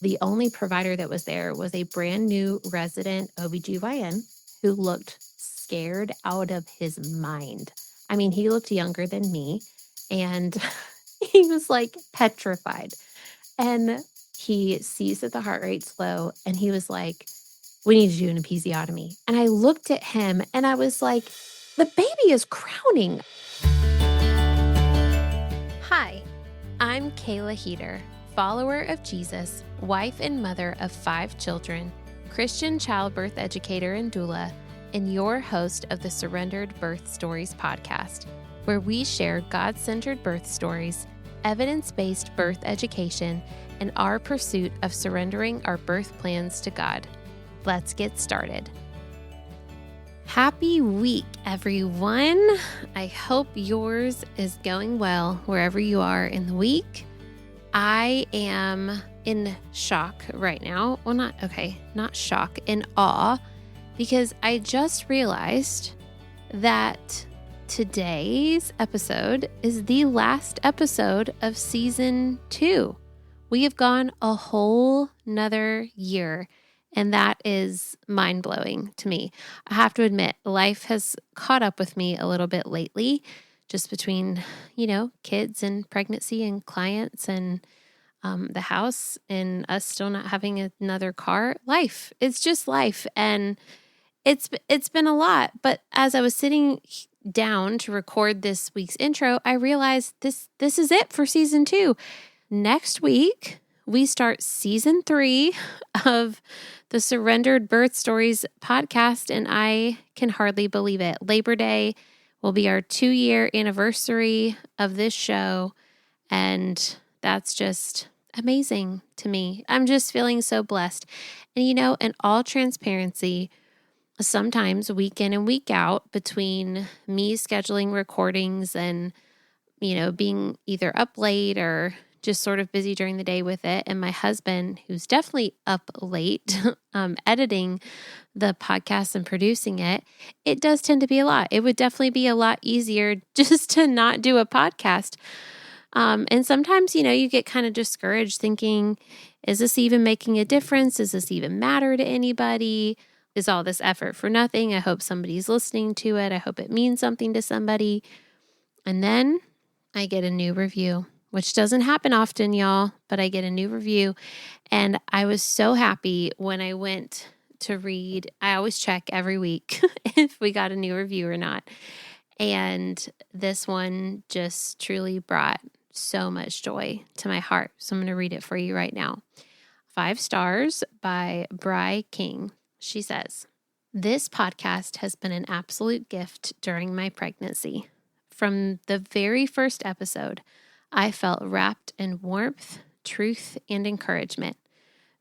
The only provider that was there was a brand new resident OBGYN who looked scared out of his mind. I mean, he looked younger than me and he was like petrified. And he sees that the heart rate's low and he was like, we need to do an episiotomy. And I looked at him and I was like, the baby is crowning. Hi, I'm Kayla Heater, follower of Jesus, wife and mother of 5 children, Christian childbirth educator and doula, and your host of the Surrendered Birth Stories podcast, where we share God-centered birth stories, evidence-based birth education, and our pursuit of surrendering our birth plans to God. Let's get started. Happy week, everyone. I hope yours is going well wherever you are in the week. I am in shock right now. Well, not shock, in awe, because I just realized that today's episode is the last episode of season 2. We have gone a whole nother year, and that is mind-blowing to me. I have to admit, life has caught up with me a little bit lately, just between, kids and pregnancy and clients and the house and us still not having another car. Life. It's just life. And it's been a lot. But as I was sitting down to record this week's intro, I realized this is it for season 2. Next week, we start season 3 of the Surrendered Birth Stories podcast, and I can hardly believe it. Labor Day will be our 2-year anniversary of this show, and that's just amazing to me. I'm just feeling so blessed. And in all transparency, sometimes week in and week out, between me scheduling recordings and, being either up late or just sort of busy during the day with it, and my husband, who's definitely up late, editing the podcast and producing it, it does tend to be a lot. It would definitely be a lot easier just to not do a podcast. And sometimes, you get kind of discouraged thinking, is this even making a difference? Does this even matter to anybody? Is all this effort for nothing? I hope somebody's listening to it. I hope it means something to somebody. And then I get a new review, which doesn't happen often, y'all, but I get a new review. And I was so happy when I went to read. I always check every week if we got a new review or not. And this one just truly brought so much joy to my heart. So I'm going to read it for you right now. 5 stars by Bri King. She says, "This podcast has been an absolute gift during my pregnancy. From the very first episode, I felt wrapped in warmth, truth, and encouragement.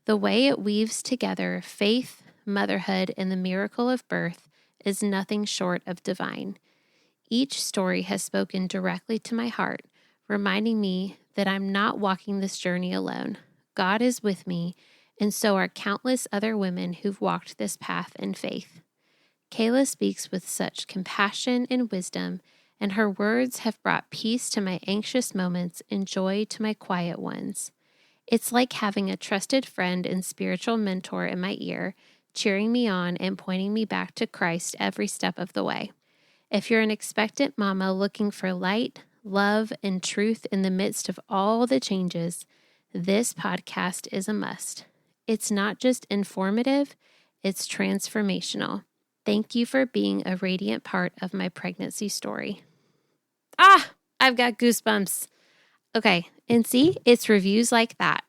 The way it weaves together faith, motherhood, and the miracle of birth is nothing short of divine. Each story has spoken directly to my heart, reminding me that I'm not walking this journey alone. God is with me, and so are countless other women who've walked this path in faith. Kayla speaks with such compassion and wisdom, and her words have brought peace to my anxious moments and joy to my quiet ones. It's like having a trusted friend and spiritual mentor in my ear, cheering me on and pointing me back to Christ every step of the way. If you're an expectant mama looking for light, love, and truth in the midst of all the changes, this podcast is a must. It's not just informative, it's transformational. Thank you for being a radiant part of my pregnancy story." I've got goosebumps. Okay, and see, it's reviews like that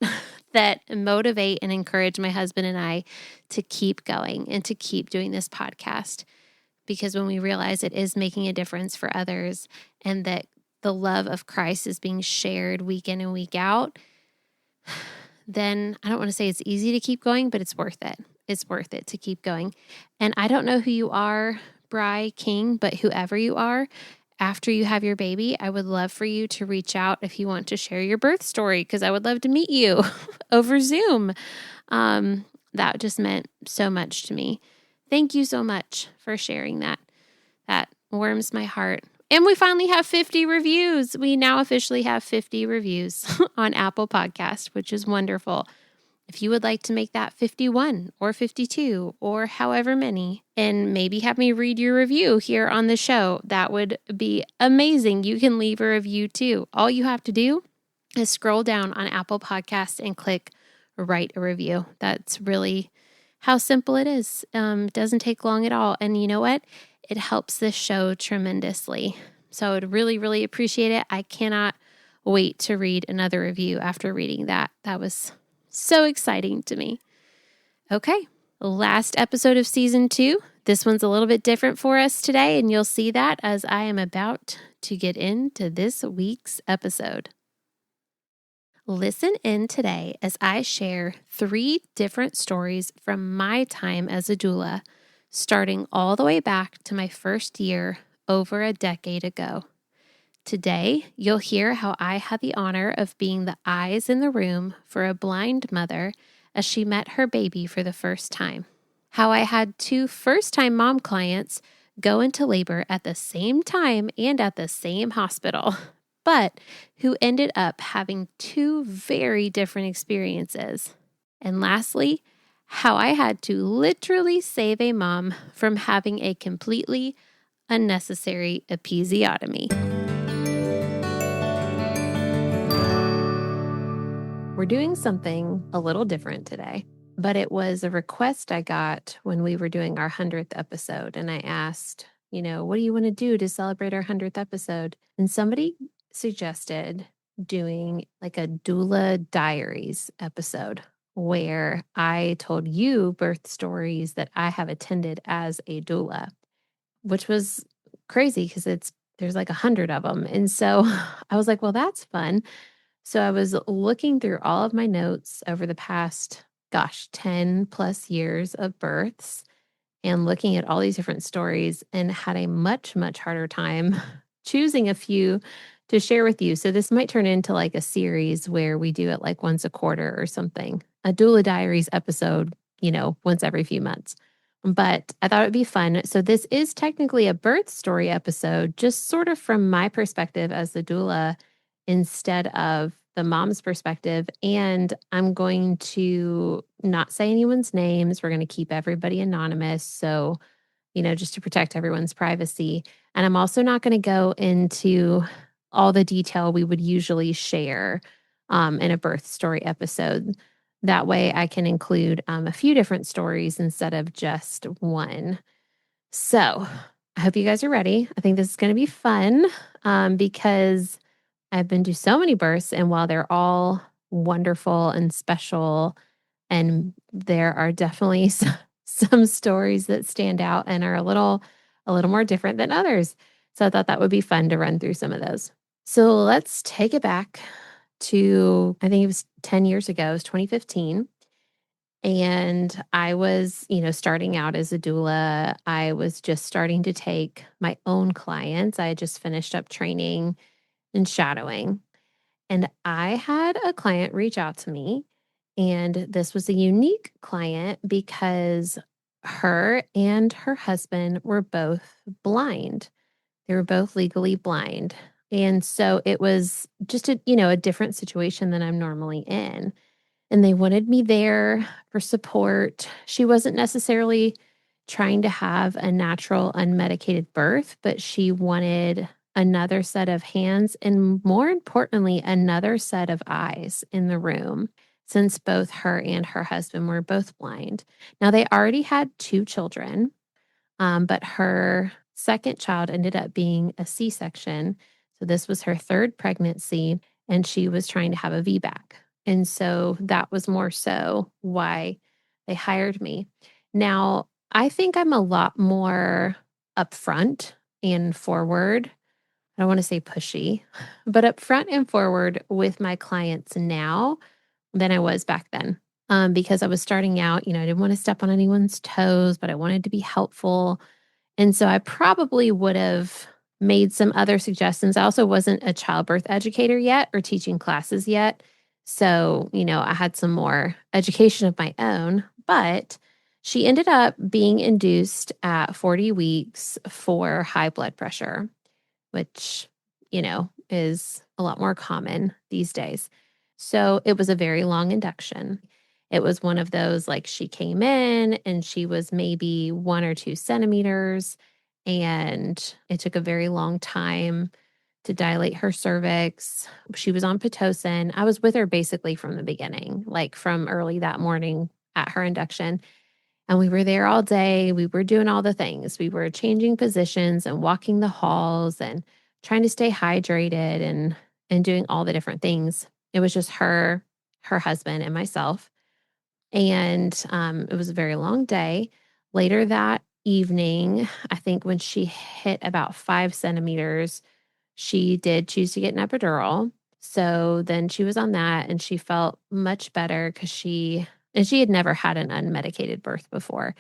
that motivate and encourage my husband and I to keep going and to keep doing this podcast. Because when we realize it is making a difference for others and that the love of Christ is being shared week in and week out, then I don't want to say it's easy to keep going, but it's worth it. It's worth it to keep going. And I don't know who you are, Bri King, but whoever you are, after you have your baby, I would love for you to reach out if you want to share your birth story, because I would love to meet you over Zoom. That just meant so much to me. Thank you so much for sharing that. That warms my heart. And we finally have 50 reviews. We now officially have 50 reviews on Apple Podcast, which is wonderful. If you would like to make that 51 or 52 or however many, and maybe have me read your review here on the show, that would be amazing. You can leave a review too. All you have to do is scroll down on Apple Podcasts and click write a review. That's really how simple it is. It doesn't take long at all. And you know what? It helps this show tremendously. So I'd really, really appreciate it. I cannot wait to read another review after reading that. That was so exciting to me. Okay, last episode of season 2. This one's a little bit different for us today, and you'll see that as I am about to get into this week's episode. Listen in today as I share 3 different stories from my time as a doula, starting all the way back to my first year over a decade ago. Today, you'll hear how I had the honor of being the eyes in the room for a blind mother as she met her baby for the first time. How I had 2 first-time mom clients go into labor at the same time and at the same hospital, but who ended up having 2 very different experiences. And lastly, how I had to literally save a mom from having a completely unnecessary episiotomy. We're doing something a little different today, but it was a request I got when we were doing our 100th episode. And I asked, what do you want to do to celebrate our 100th episode? And somebody suggested doing like a doula diaries episode where I told you birth stories that I have attended as a doula, which was crazy because there's like 100 of them. And so I was like, well, that's fun. So I was looking through all of my notes over the past, 10 plus years of births and looking at all these different stories and had a much, much harder time choosing a few to share with you. So this might turn into like a series where we do it like once a quarter or something, a doula diaries episode, once every few months. But I thought it'd be fun. So this is technically a birth story episode, just sort of from my perspective as the doula instead of the mom's perspective. And I'm going to not say anyone's names. We're going to keep everybody anonymous. So, just to protect everyone's privacy. And I'm also not going to go into all the detail we would usually share in a birth story episode. That way I can include a few different stories instead of just one. So I hope you guys are ready. I think this is going to be fun because I've been to so many births, and while they're all wonderful and special, and there are definitely some stories that stand out and are a little more different than others. So I thought that would be fun to run through some of those. So let's take it back to, I think it was 10 years ago, it was 2015. And I was, starting out as a doula. I was just starting to take my own clients. I had just finished up training and shadowing. And I had a client reach out to me, and this was a unique client because her and her husband were both blind. They were both legally blind. And so it was just a different situation than I'm normally in. And they wanted me there for support. She wasn't necessarily trying to have a natural, unmedicated birth, but she wanted another set of hands and, more importantly, another set of eyes in the room, since both her and her husband were both blind. Now, they already had 2 children, but her second child ended up being a C-section. So this was her 3rd pregnancy, and she was trying to have a VBAC. And so that was more so why they hired me. Now, I think I'm a lot more upfront and forward. I don't want to say pushy, but upfront and forward with my clients now than I was back then. Because I was starting out, I didn't want to step on anyone's toes, but I wanted to be helpful. And so I probably would have made some other suggestions. I also wasn't a childbirth educator yet or teaching classes yet. So, I had some more education of my own, but she ended up being induced at 40 weeks for high blood pressure, which, is a lot more common these days. So it was a very long induction. It was one of those, like, she came in and she was maybe 1 or 2 centimeters, and it took a very long time to dilate her cervix. She was on Pitocin. I was with her basically from the beginning, like from early that morning at her induction. And we were there all day. We were doing all the things. We were changing positions and walking the halls and trying to stay hydrated and doing all the different things. It was just her, her husband, and myself. And it was a very long day. Later that evening, I think when she hit about 5 centimeters, she did choose to get an epidural. So then she was on that and she felt much better because she had never had an unmedicated birth before.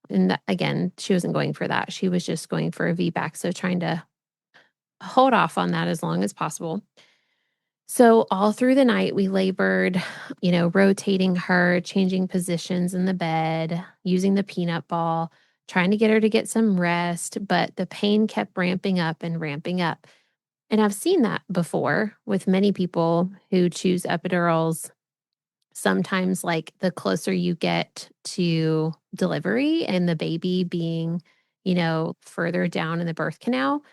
And again, she wasn't going for that. She was just going for a VBAC. So trying to hold off on that as long as possible. So all through the night, we labored, rotating her, changing positions in the bed, using the peanut ball, trying to get her to get some rest. But the pain kept ramping up and ramping up. And I've seen that before with many people who choose epidurals. Sometimes, like, the closer you get to delivery and the baby being, further down in the birth canal,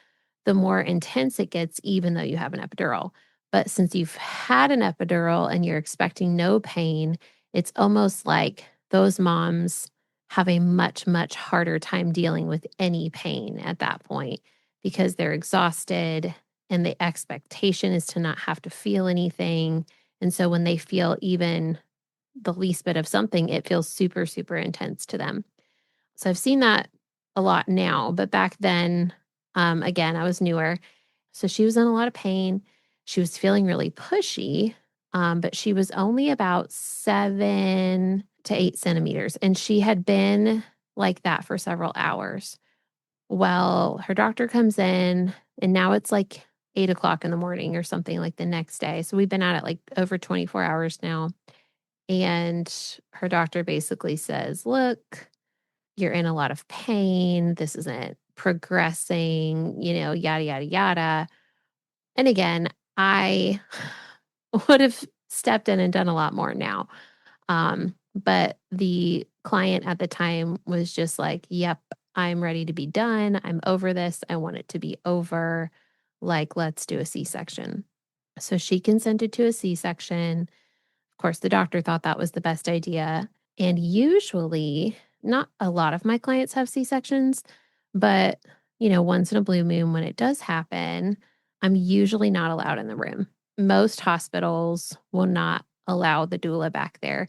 the more intense it gets, even though you have an epidural. But since you've had an epidural and you're expecting no pain, it's almost like those moms have a much, much harder time dealing with any pain at that point because they're exhausted and the expectation is to not have to feel anything. And so when they feel even the least bit of something, it feels super, super intense to them. So I've seen that a lot now, but back then, again, I was newer. So she was in a lot of pain. She was feeling really pushy, but she was only about 7 to 8 centimeters. And she had been like that for several hours. Well, her doctor comes in, and now it's like 8 o'clock in the morning or something like the next day. So we've been at it like over 24 hours now. And her doctor basically says, look, you're in a lot of pain. This isn't progressing, yada, yada, yada. And again, I would have stepped in and done a lot more now. But the client at the time was just like, yep, I'm ready to be done. I'm over this. I want it to be over. Like, let's do a C-section. So she consented to a C-section. Of course, the doctor thought that was the best idea. And usually, not a lot of my clients have C-sections, but, once in a blue moon when it does happen, I'm usually not allowed in the room. Most hospitals will not allow the doula back there.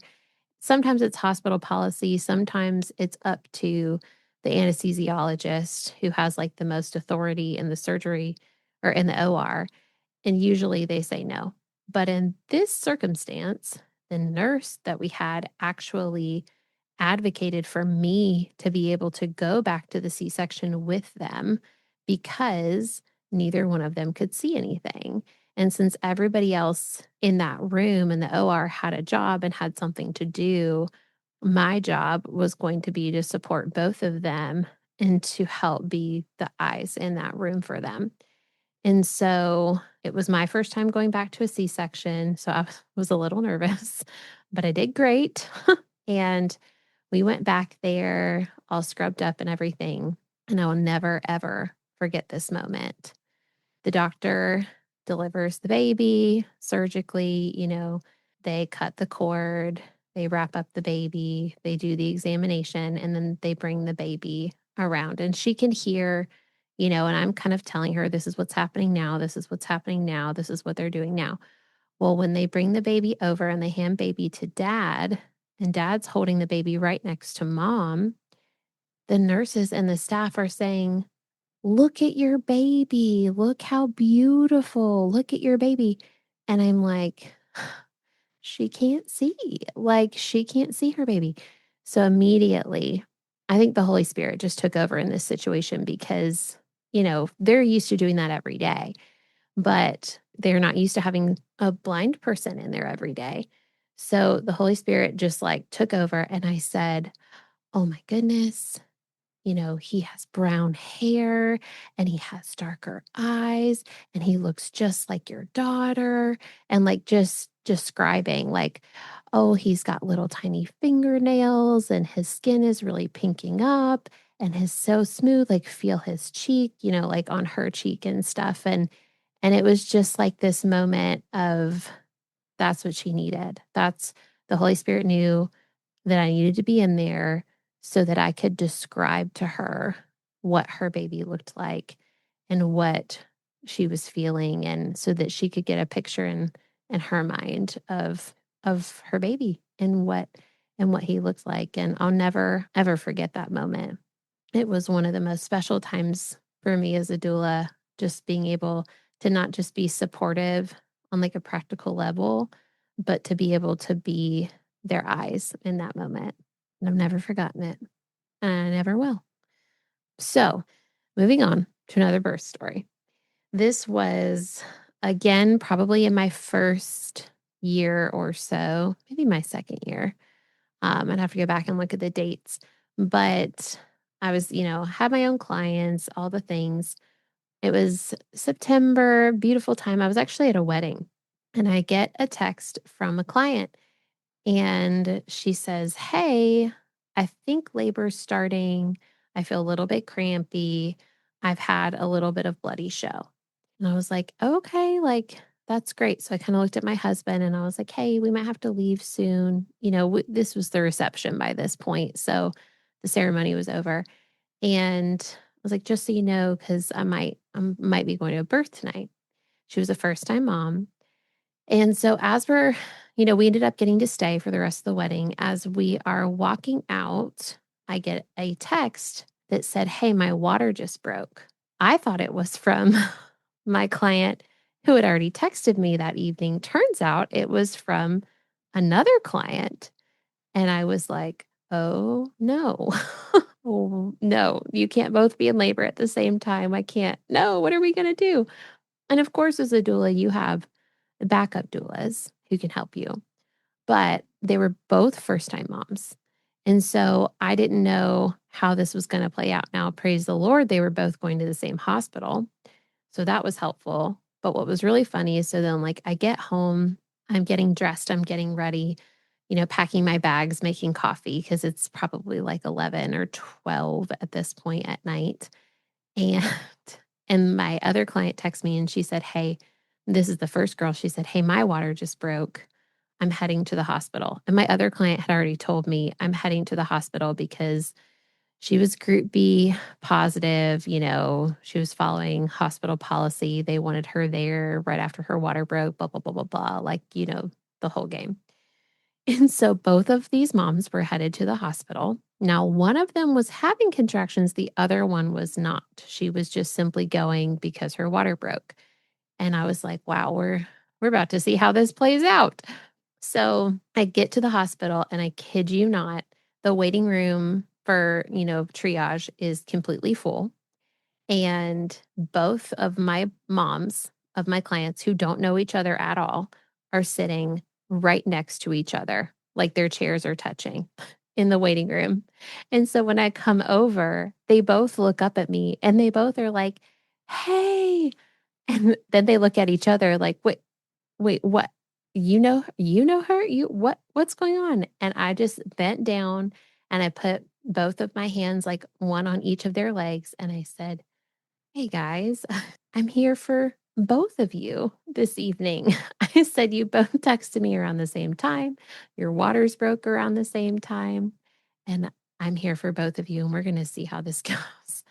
Sometimes it's hospital policy, sometimes it's up to the anesthesiologist who has like the most authority in the surgery or in the OR. And usually they say no. But in this circumstance, the nurse that we had actually advocated for me to be able to go back to the C-section with them because neither one of them could see anything. And since everybody else in that room in the OR had a job and had something to do, my job was going to be to support both of them and to help be the eyes in that room for them. And so it was my first time going back to a C-section. So I was a little nervous, but I did great. And we went back there all scrubbed up and everything. And I will never, ever forget this moment. The doctor delivers the baby surgically, they cut the cord, they wrap up the baby, they do the examination, and then they bring the baby around. And she can hear, and I'm kind of telling her, this is what's happening now. This is what's happening now. This is what they're doing now. Well, when they bring the baby over and they hand baby to dad, and dad's holding the baby right next to mom, the nurses and the staff are saying, look at your baby. Look how beautiful. Look at your baby. And I'm like, she can't see. Like, she can't see her baby. So immediately, I think the Holy Spirit just took over in this situation because, they're used to doing that every day, but they're not used to having a blind person in there every day. So the Holy Spirit just like took over. And I said, oh my goodness, he has brown hair and he has darker eyes and he looks just like your daughter. And like just describing, like, oh, he's got little tiny fingernails and his skin is really pinking up and is so smooth. Like, feel his cheek, like on her cheek and stuff. And it was just like this moment of that's what she needed. That's the Holy Spirit knew that I needed to be in there so that I could describe to her what her baby looked like and what she was feeling, and so that she could get a picture in her mind of her baby and what he looked like. And I'll never ever forget that moment. It was one of the most special times for me as a doula, just being able to not just be supportive on like a practical level, but to be able to be their eyes in that moment. And I've never forgotten it. And I never will. So, moving on to another birth story. This was, again, probably in my first year or so, maybe my second year. I'd have to go back and look at the dates, but I was, had my own clients, all the things. It was September, beautiful time. I was actually at a wedding and I get a text from a client and she says, "Hey, I think labor's starting. I feel a little bit crampy. I've had a little bit of bloody show." And I was like, "Okay, like that's great." So I kind of looked at my husband and I was like, "Hey, we might have to leave soon." This was the reception by this point. So the ceremony was over. And I was like, "Just so you know, because I might be going to a birth tonight." She was a first time mom. And so as we ended up getting to stay for the rest of the wedding. As we are walking out, I get a text that said, "Hey, my water just broke." I thought it was from my client who had already texted me that evening. Turns out it was from another client. And I was like, "Oh, no." "Oh, no, you can't both be in labor at the same time. I can't. No, what are we going to do?" And of course, as a doula, you have backup doulas who can help you, but they were both first time moms. And so I didn't know how this was going to play out. Now, praise the Lord, they were both going to the same hospital. So that was helpful. But what was really funny is, so then, like, I get home, I'm getting dressed, I'm getting ready, packing my bags, making coffee because it's probably like 11 or 12 at this point at night. And and my other client texted me and she said, "Hey," this is the first girl. She said, "Hey, my water just broke. I'm heading to the hospital." And my other client had already told me, "I'm heading to the hospital because she was group B positive. She was following hospital policy. They wanted her there right after her water broke, blah, blah, blah, blah, blah." Like, the whole game. And so both of these moms were headed to the hospital. Now, one of them was having contractions, the other one was not. She was just simply going because her water broke. And I was like, wow, we're about to see how this plays out. So I get to the hospital and I kid you not, the waiting room for, triage is completely full. And both of my moms of my clients who don't know each other at all are sitting right next to each other, like their chairs are touching in the waiting room. And so when I come over, they both look up at me and they both are like, "Hey." And then they look at each other like, "Wait, what? You know her? What's going on?" And I just bent down and I put both of my hands, like one on each of their legs, and I said, "Hey guys, I'm here for both of you this evening." I said, "You both texted me around the same time. Your waters broke around the same time. And I'm here for both of you. And we're going to see how this goes."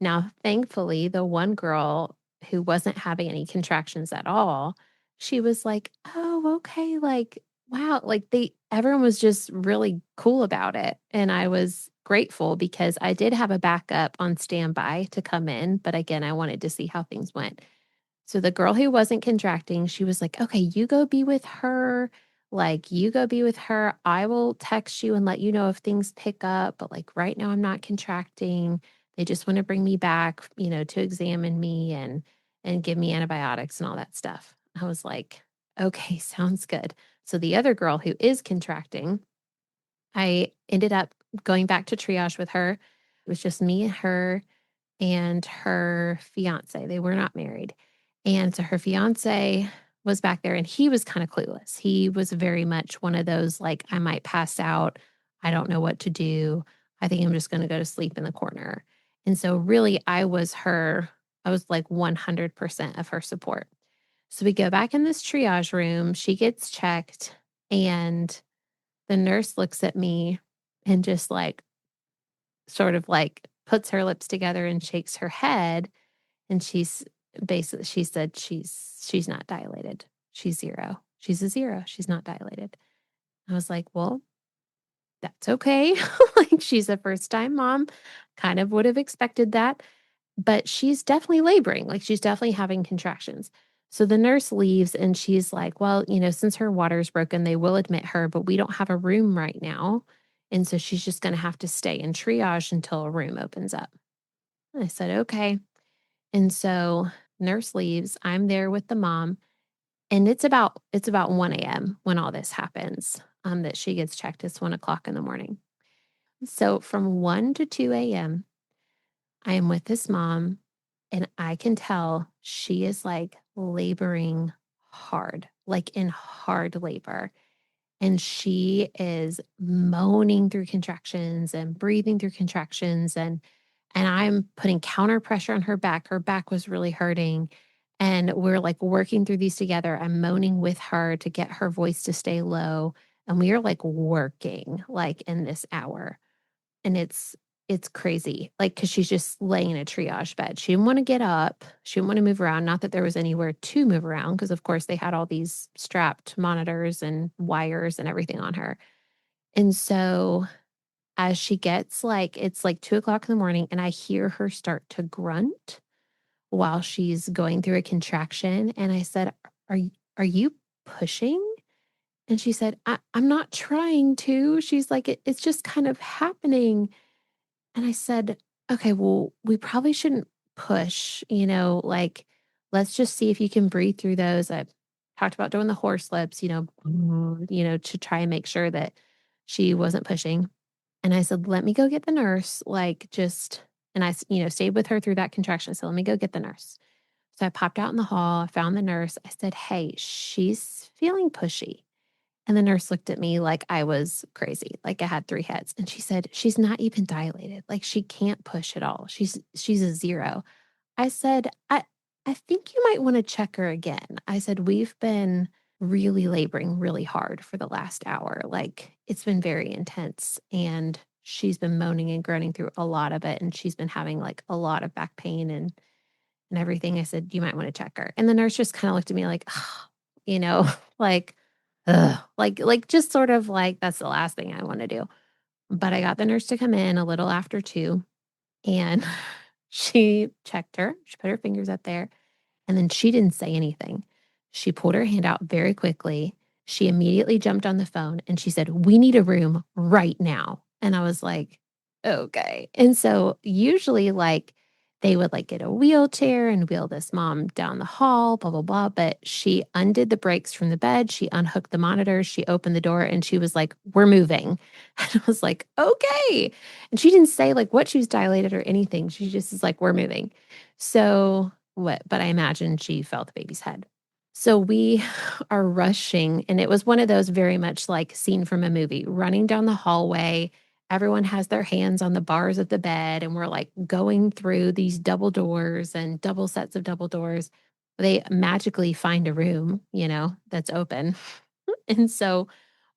Now, thankfully, the one girl who wasn't having any contractions at all, she was like, "Oh, okay." Like, wow. Like, everyone was just really cool about it. And I was grateful because I did have a backup on standby to come in. But again, I wanted to see how things went. So the girl who wasn't contracting, she was like, "Okay, you go be with her. Like, you go be with her. I will text you and let you know if things pick up. But like right now, I'm not contracting. They just want to bring me back, to examine me and give me antibiotics and all that stuff." I was like, "Okay, sounds good." So the other girl who is contracting, I ended up going back to triage with her. It was just me, her, and her fiance. They were not married. And so her fiance was back there and he was kind of clueless. He was very much one of those like, I might pass out. I don't know what to do. I think I'm just going to go to sleep in the corner. And so, really, I was like 100% of her support. So we go back in this triage room. She gets checked, and the nurse looks at me and just like, sort of like puts her lips together and shakes her head. And she said she's not dilated. She's 0. She's a 0. She's not dilated. I was like, well, that's okay. Like, she's a first time mom. Kind of would have expected that. But she's definitely laboring. Like, she's definitely having contractions. So the nurse leaves and she's like, well, since her water's broken, they will admit her, but we don't have a room right now. And so she's just going to have to stay in triage until a room opens up. I said, okay. And so nurse leaves. I'm there with the mom. And it's about 1 a.m. when all this happens, that she gets checked. It's 1 o'clock in the morning. So from 1 to 2 a.m., I am with this mom, and I can tell she is like laboring hard, like in hard labor. And she is moaning through contractions and breathing through contractions. And I'm putting counter pressure on her back. Her back was really hurting. And we're like working through these together. I'm moaning with her to get her voice to stay low. And we are like working like in this hour. And it's crazy. Like, cause she's just laying in a triage bed. She didn't want to get up. She didn't want to move around. Not that there was anywhere to move around, because of course they had all these strapped monitors and wires and everything on her. And so as she gets like, it's like 2 o'clock in the morning, and I hear her start to grunt while she's going through a contraction. And I said, are you pushing? And she said, I'm not trying to. She's like, it's just kind of happening. And I said, okay, well, we probably shouldn't push, like, let's just see if you can breathe through those. I talked about doing the horse lips, to try and make sure that she wasn't pushing. And I said, let me go get the nurse, like, and stayed with her through that contraction. So let me go get the nurse. So I popped out in the hall, I found the nurse. I said, hey, she's feeling pushy. And the nurse looked at me like I was crazy, like I had 3 heads. And she said, she's not even dilated. Like, she can't push at all. She's a 0. I said, I think you might want to check her again. I said, we've been really laboring really hard for the last hour. Like, it's been very intense. And she's been moaning and groaning through a lot of it. And she's been having like a lot of back pain and everything. I said, you might want to check her. And the nurse just kind of looked at me like, like, ugh, like just sort of like, that's the last thing I want to do. But I got the nurse to come in a little after 2, and she checked her. She put her fingers up there, and then she didn't say anything. She pulled her hand out very quickly. She immediately jumped on the phone and she said, we need a room right now. And I was like, okay. And so usually, like, they would like get a wheelchair and wheel this mom down the hall, blah, blah, blah. But she undid the brakes from the bed. She unhooked the monitors. She opened the door and she was like, we're moving. And I was like, okay. And she didn't say like what she was dilated or anything. She just is like, we're moving. So but I imagine she felt the baby's head. So we are rushing, and it was one of those very much like scene from a movie, running down the hallway. Everyone has their hands on the bars of the bed, and we're like going through these double doors and double sets of double doors. They magically find a room, that's open. And so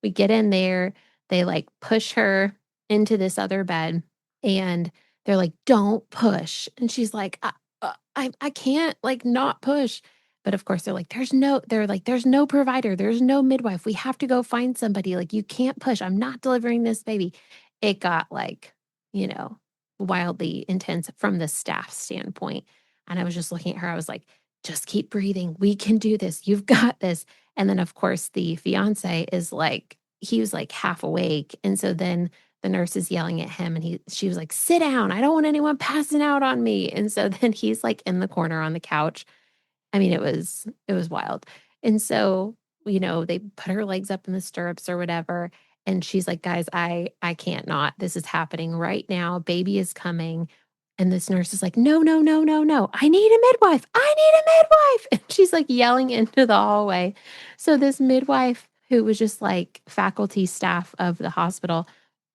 we get in there, they like push her into this other bed, and they're like, don't push. And she's like, I can't like not push. But of course they're like, there's no provider. There's no midwife. We have to go find somebody. Like, you can't push. I'm not delivering this baby. It got like, you know, wildly intense from the staff standpoint. And I was just looking at her. I was like, just keep breathing. We can do this. You've got this. And then of course the fiance is like, he was like half awake. And so then the nurse is yelling at him, and she was like, sit down. I don't want anyone passing out on me. And so then he's like in the corner on the couch. I mean, it was wild. And so, they put her legs up in the stirrups or whatever. And she's like, "Guys, I can't not. This is happening right now. Baby is coming." And this nurse is like, "No, no, no, no, no. I need a midwife. I need a midwife." And she's like yelling into the hallway. So this midwife who was just like faculty staff of the hospital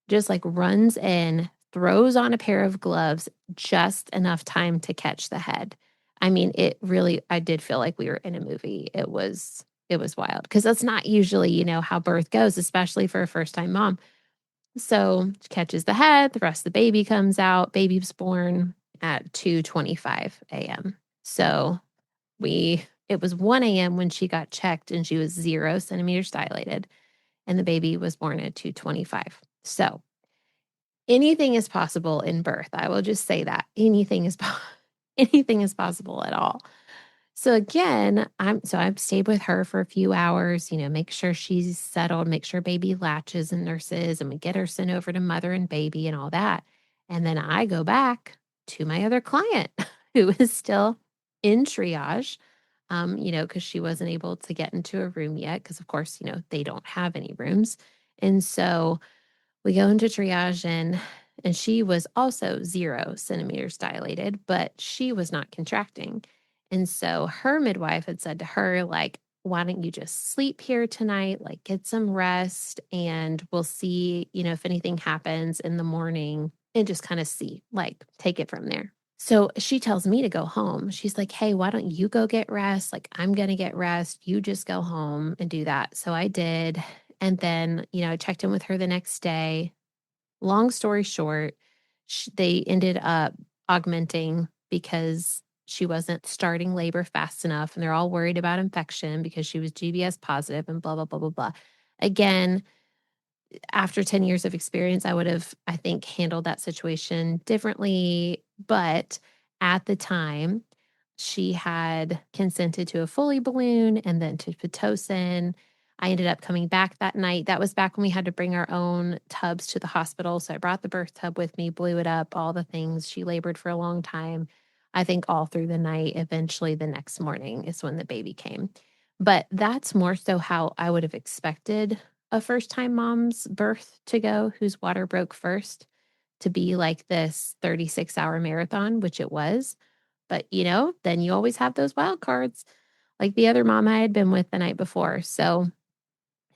just like runs in, throws on a pair of gloves, just enough time to catch the head. I mean, it really I did feel like we were in a movie. It was wild because that's not usually, how birth goes, especially for a first-time mom. So, she catches the head, the rest of the baby comes out. Baby was born at 2:25 a.m. So, we it was 1 a.m. when she got checked and she was 0 centimeters dilated, and the baby was born at 2:25. So, anything is possible in birth. I will just say that. Anything is anything is possible at all. So again, I've stayed with her for a few hours, make sure she's settled, make sure baby latches and nurses, and we get her sent over to mother and baby and all that. And then I go back to my other client who is still in triage, because she wasn't able to get into a room yet, because of course, they don't have any rooms. And so we go into triage and she was also 0 centimeters dilated, but she was not contracting. And so her midwife had said to her, like, "Why don't you just sleep here tonight? Like, get some rest, and we'll see, if anything happens in the morning and just kind of see, like, take it from there." So she tells me to go home. She's like, "Hey, why don't you go get rest? Like, I'm going to get rest. You just go home and do that." So I did. And then, I checked in with her the next day. Long story short, they ended up augmenting because she wasn't starting labor fast enough. And they're all worried about infection because she was GBS positive and blah, blah, blah, blah, blah. Again, after 10 years of experience, I would have, I think, handled that situation differently. But at the time, she had consented to a Foley balloon and then to Pitocin. I ended up coming back that night. That was back when we had to bring our own tubs to the hospital. So I brought the birth tub with me, blew it up, all the things. She labored for a long time. I think all through the night. Eventually, the next morning is when the baby came. But that's more so how I would have expected a first time mom's birth to go, whose water broke first, to be like this 36-hour marathon, which it was. But, then you always have those wild cards, like the other mom I had been with the night before. So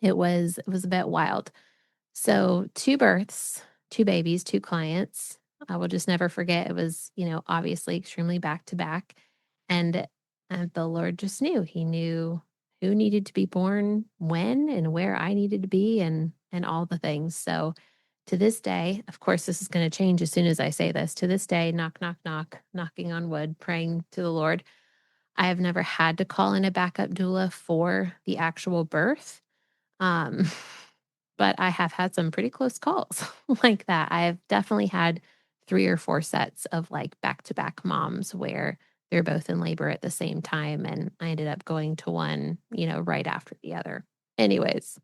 it was a bit wild. So 2 births, 2 babies, 2 clients. I will just never forget. It was, obviously extremely back to back. And the Lord just knew. He knew who needed to be born when and where I needed to be and all the things. So to this day, of course, this is going to change as soon as I say this. To this day, knock, knock, knock, knocking on wood, praying to the Lord. I have never had to call in a backup doula for the actual birth. Um, but I have had some pretty close calls like that. I've definitely had 3 or 4 sets of like back-to-back moms where they're both in labor at the same time, and I ended up going to one, right after the other. Anyways,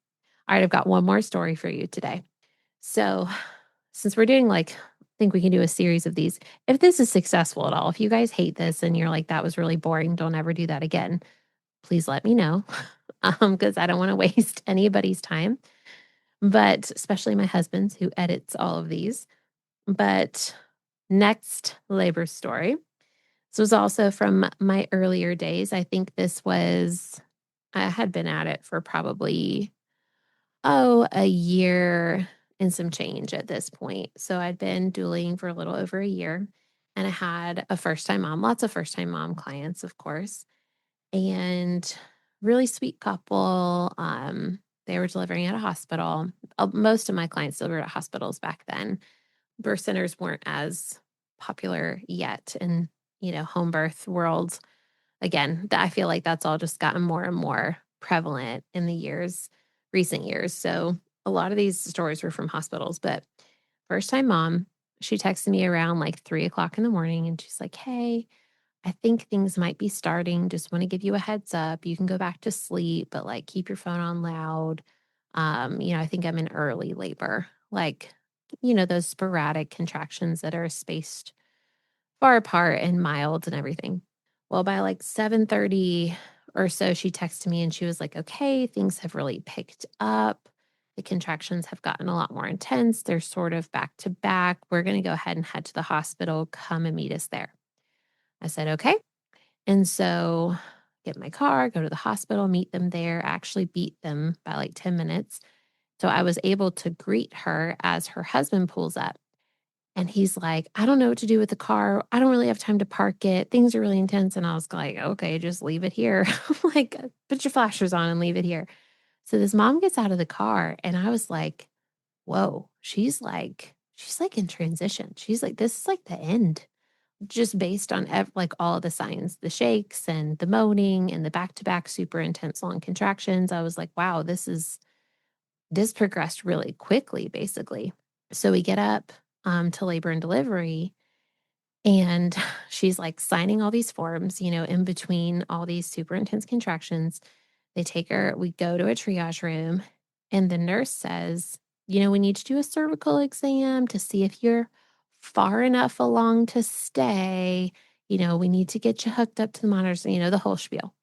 all right, I've got one more story for you today. So, since we're doing like I think we can do a series of these. If this is successful at all, if you guys hate this and you're like, "That was really boring, don't ever do that again," please let me know, because I don't wanna waste anybody's time, but especially my husband's who edits all of these. But next labor story. This was also from my earlier days. I think I had been at it for probably, a year and some change at this point. So I'd been dueling for a little over a year, and I had a first-time mom, lots of first-time mom clients, of course, and really sweet couple. They were delivering at a hospital. Most of my clients delivered at hospitals back then. Birth centers weren't as popular yet in, home birth world. Again, I feel like that's all just gotten more and more prevalent in recent years. So a lot of these stories were from hospitals, but first time mom, she texted me around like 3 o'clock in the morning and she's like, "Hey, I think things might be starting. Just want to give you a heads up. You can go back to sleep, but like keep your phone on loud. I think I'm in early labor, like, those sporadic contractions that are spaced far apart and mild and everything." Well, by like 7:30 or so, she texted me and she was like, "Okay, things have really picked up. the contractions have gotten a lot more intense. They're sort of back to back. We're going to go ahead and head to the hospital. Come and meet us there. I said, okay. And so get in my car, go to the hospital, meet them there, actually beat them by like 10 minutes. So I was able to greet her as her husband pulls up. And he's like, I don't know what to do with the car. I don't really have time to park it. Things are really intense. And I was like, okay, just leave it here. Like, put your flashers on and leave it here. So this mom gets out of the car and I was like, whoa, she's like in transition. She's like, this is like the end, just based on like all of the signs, the shakes and the moaning and the back to back super intense long contractions. I was like, wow, this progressed really quickly, basically. So we get up to labor and delivery, and she's like signing all these forms, in between all these super intense contractions. They take her, we go to a triage room, and the nurse says, we need to do a cervical exam to see if you're far enough along to stay. We need to get you hooked up to the monitors, the whole spiel.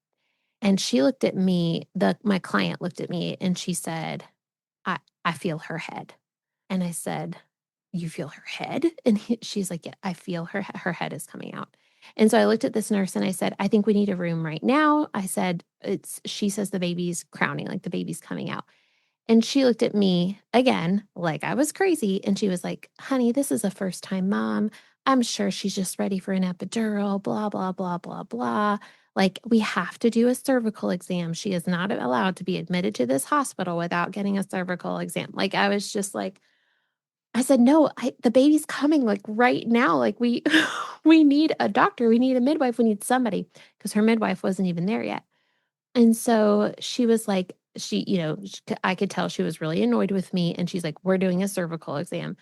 And she looked at me, my client looked at me and she said, I feel her head. And I said, you feel her head? And she's like, yeah, I feel her head is coming out. And so I looked at this nurse and I said, I think we need a room right now. I said, she says the baby's crowning, like the baby's coming out. And she looked at me again, like I was crazy. And she was like, honey, this is a first time mom. I'm sure she's just ready for an epidural, blah, blah, blah, blah, blah. Like, we have to do a cervical exam. She is not allowed to be admitted to this hospital without getting a cervical exam. Like, I was just like, I said, no, the baby's coming like right now. Like, we, we need a doctor. We need a midwife. We need somebody, because her midwife wasn't even there yet. And so she was like, I could tell she was really annoyed with me. And she's like, we're doing a cervical exam.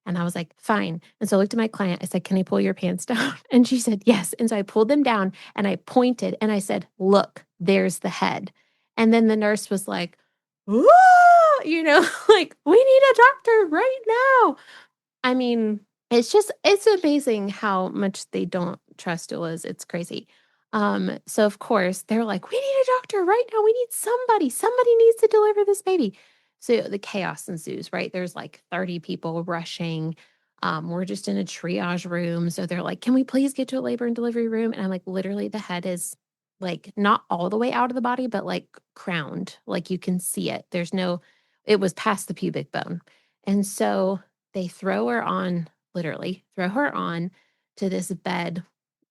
And I was like, fine. And so I looked at my client. I said, can I pull your pants down? And she said, yes. And so I pulled them down and I pointed and I said, look, there's the head. And then the nurse was like, "Whoa," like, we need a doctor right now. I mean, it's amazing how much they don't trust doulas. It's crazy. So of course they're like, we need a doctor right now. We need somebody. Somebody needs to deliver this baby. So the chaos ensues, right? There's like 30 people rushing. We're just in a triage room. So they're like, can we please get to a labor and delivery room? And I'm like, literally the head is like not all the way out of the body, but like crowned. Like you can see it. It was past the pubic bone. And so they literally throw her on to this bed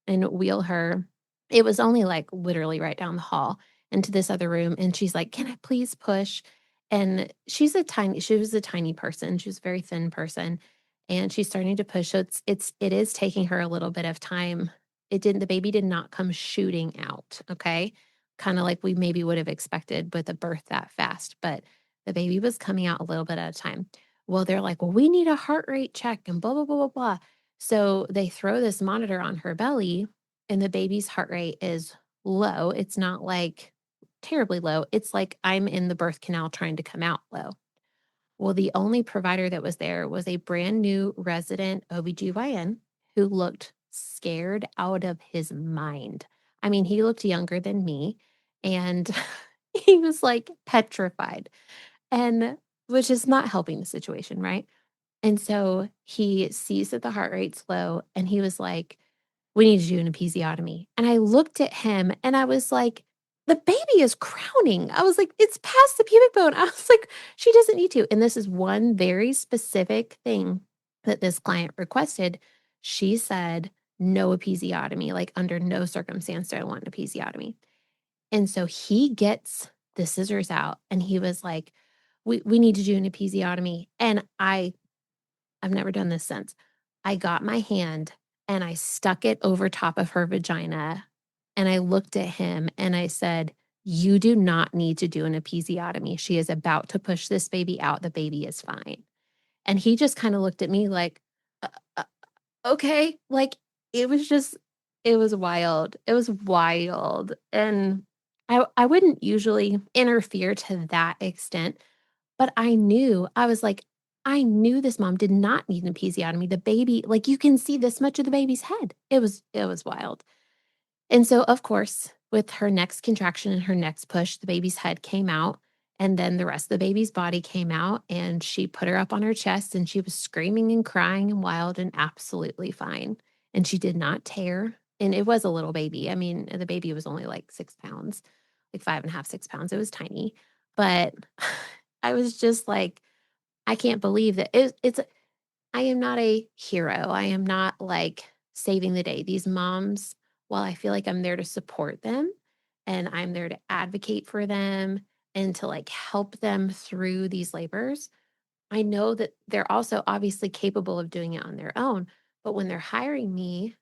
and wheel her. It was only like literally right down the hall into this other room. And she's like, can I please push? And she was a tiny person. She was a very thin person. And she's starting to push. So it is taking her a little bit of time. The baby did not come shooting out. Okay. Kind of like we maybe would have expected with a birth that fast, but the baby was coming out a little bit at a time. Well, they're like, well, we need a heart rate check and blah, blah, blah, blah, blah. So they throw this monitor on her belly and the baby's heart rate is low. It's not like terribly low. It's like I'm in the birth canal trying to come out low. Well, the only provider that was there was a brand new resident OBGYN who looked scared out of his mind. I mean, he looked younger than me and he was like petrified, and which is not helping the situation, right? And so he sees that the heart rate's low and he was like, we need to do an episiotomy. And I looked at him and I was like, the baby is crowning. I was like, it's past the pubic bone. I was like, she doesn't need to. And this is one very specific thing that this client requested. She said, no episiotomy, like under no circumstance do I want an episiotomy. And so he gets the scissors out and he was like, we need to do an episiotomy. And I've never done this since. I got my hand and I stuck it over top of her vagina and I looked at him and I said, you do not need to do an episiotomy. She is about to push this baby out. The baby is fine. And he just kind of looked at me like, uh, uh, okay. Like it was wild. It was wild. And I wouldn't usually interfere to that extent, but I was like, I knew this mom did not need an episiotomy. The baby, like you can see this much of the baby's head. It was wild. And so, of course, with her next contraction and her next push, the baby's head came out. And then the rest of the baby's body came out and she put her up on her chest and she was screaming and crying and wild and absolutely fine. And she did not tear. And it was a little baby. I mean, the baby was only like 6 pounds, like 5.5, 6 pounds. It was tiny. But I was just like, I can't believe that I am not a hero. I am not like saving the day. These moms, while I feel like I'm there to support them and I'm there to advocate for them and to like help them through these labors, I know that they're also obviously capable of doing it on their own. But when they're hiring me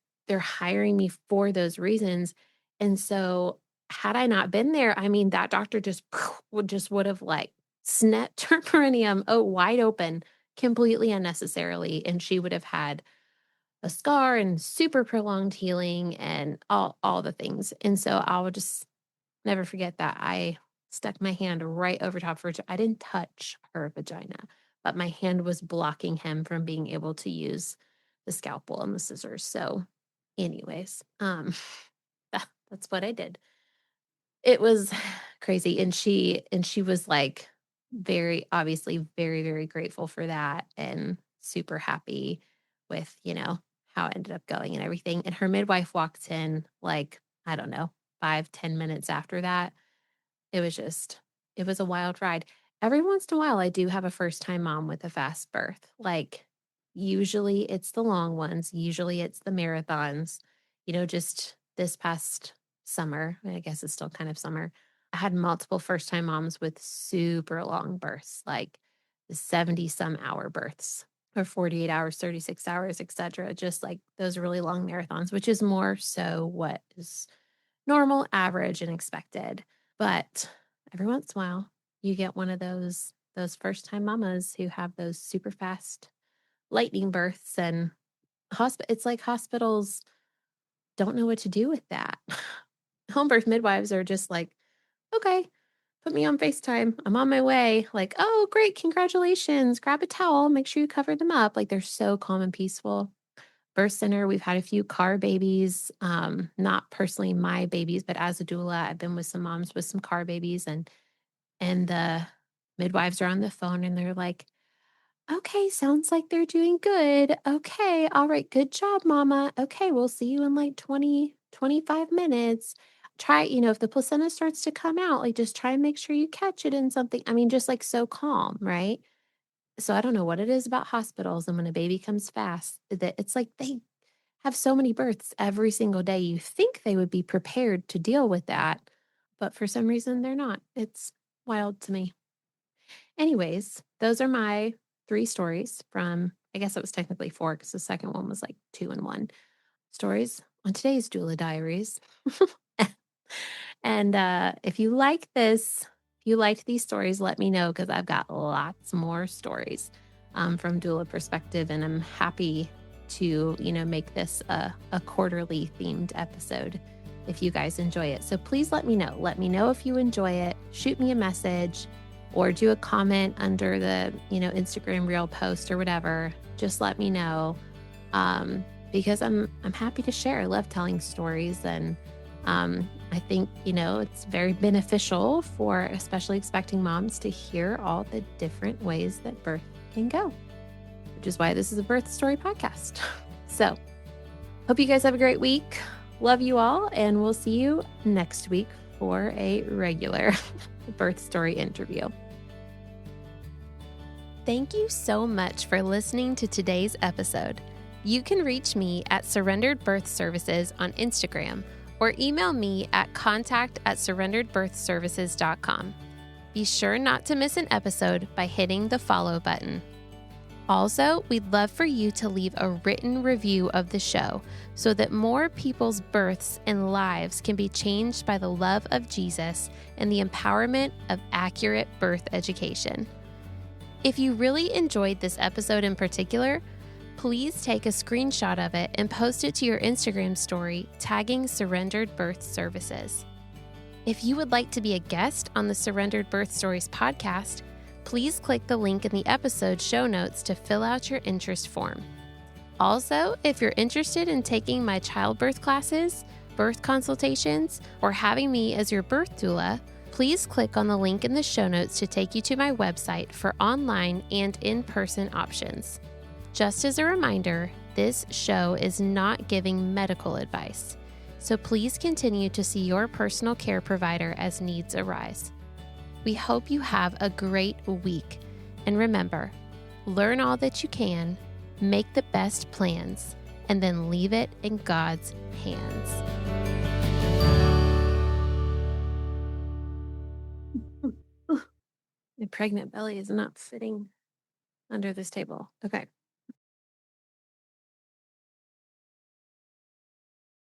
for those reasons. And so had I not been there, I mean, that doctor would have like snatched her perineum wide open completely unnecessarily. And she would have had a scar and super prolonged healing and all the things. And so I'll just never forget that I stuck my hand right over top of her. I didn't touch her vagina, but my hand was blocking him from being able to use the scalpel and the scissors. So anyways, that's what I did. It was crazy. And she was like very obviously very, very grateful for that and super happy with, how it ended up going and everything. And her midwife walked in like, I don't know, 5-10 minutes after that. It was a wild ride. Every once in a while, I do have a first time mom with a fast birth. Like, usually it's the long ones, usually it's the marathons. Just this past summer, I guess it's still kind of summer, I had multiple first time moms with super long births, like the 70 some hour births or 48 hours, 36 hours, etc. Just like those really long marathons, which is more so what is normal, average, and expected. But every once in a while, you get one of those first time mamas who have those super fast lightning births and it's like hospitals don't know what to do with that. Home birth midwives are just like, okay, put me on FaceTime. I'm on my way. Like, oh, great. Congratulations. Grab a towel. Make sure you cover them up. Like they're so calm and peaceful. Birth center, we've had a few car babies, not personally my babies, but as a doula, I've been with some moms with some car babies and the midwives are on the phone and they're like, okay, sounds like they're doing good. Okay, all right, good job, mama. Okay, we'll see you in like 20-25 minutes. Try, if the placenta starts to come out, like just try and make sure you catch it in something. I mean, just like so calm, right? So I don't know what it is about hospitals and when a baby comes fast that it's like they have so many births every single day. You think they would be prepared to deal with that, but for some reason they're not. It's wild to me. Anyways, those are my 3 stories from, I guess it was technically 4 because the second one was like 2 in 1 stories on today's Doula Diaries. And if you like this, if you liked these stories, let me know because I've got lots more stories from doula perspective, and I'm happy to make this a quarterly themed episode if you guys enjoy it. So please let me know. Let me know if you enjoy it. Shoot me a message or do a comment under the Instagram reel post or whatever. Just let me know because I'm happy to share. I love telling stories, and I think, it's very beneficial for especially expecting moms to hear all the different ways that birth can go, which is why this is a birth story podcast. So hope you guys have a great week. Love you all. And we'll see you next week for a regular birth story interview. Thank you so much for listening to today's episode. You can reach me at Surrendered Birth Services on Instagram or email me at contact@surrenderedbirthservices.com. Be sure not to miss an episode by hitting the follow button. Also, we'd love for you to leave a written review of the show so that more people's births and lives can be changed by the love of Jesus and the empowerment of accurate birth education. If you really enjoyed this episode in particular, please take a screenshot of it and post it to your Instagram story, tagging Surrendered Birth Services. If you would like to be a guest on the Surrendered Birth Stories podcast, please click the link in the episode show notes to fill out your interest form. Also, if you're interested in taking my childbirth classes, birth consultations, or having me as your birth doula, Please click on the link in the show notes to take you to my website for online and in-person options. Just as a reminder, this show is not giving medical advice, so please continue to see your personal care provider as needs arise. We hope you have a great week, and remember, learn all that you can, make the best plans, and then leave it in God's hands. My pregnant belly is not fitting under this table. Okay.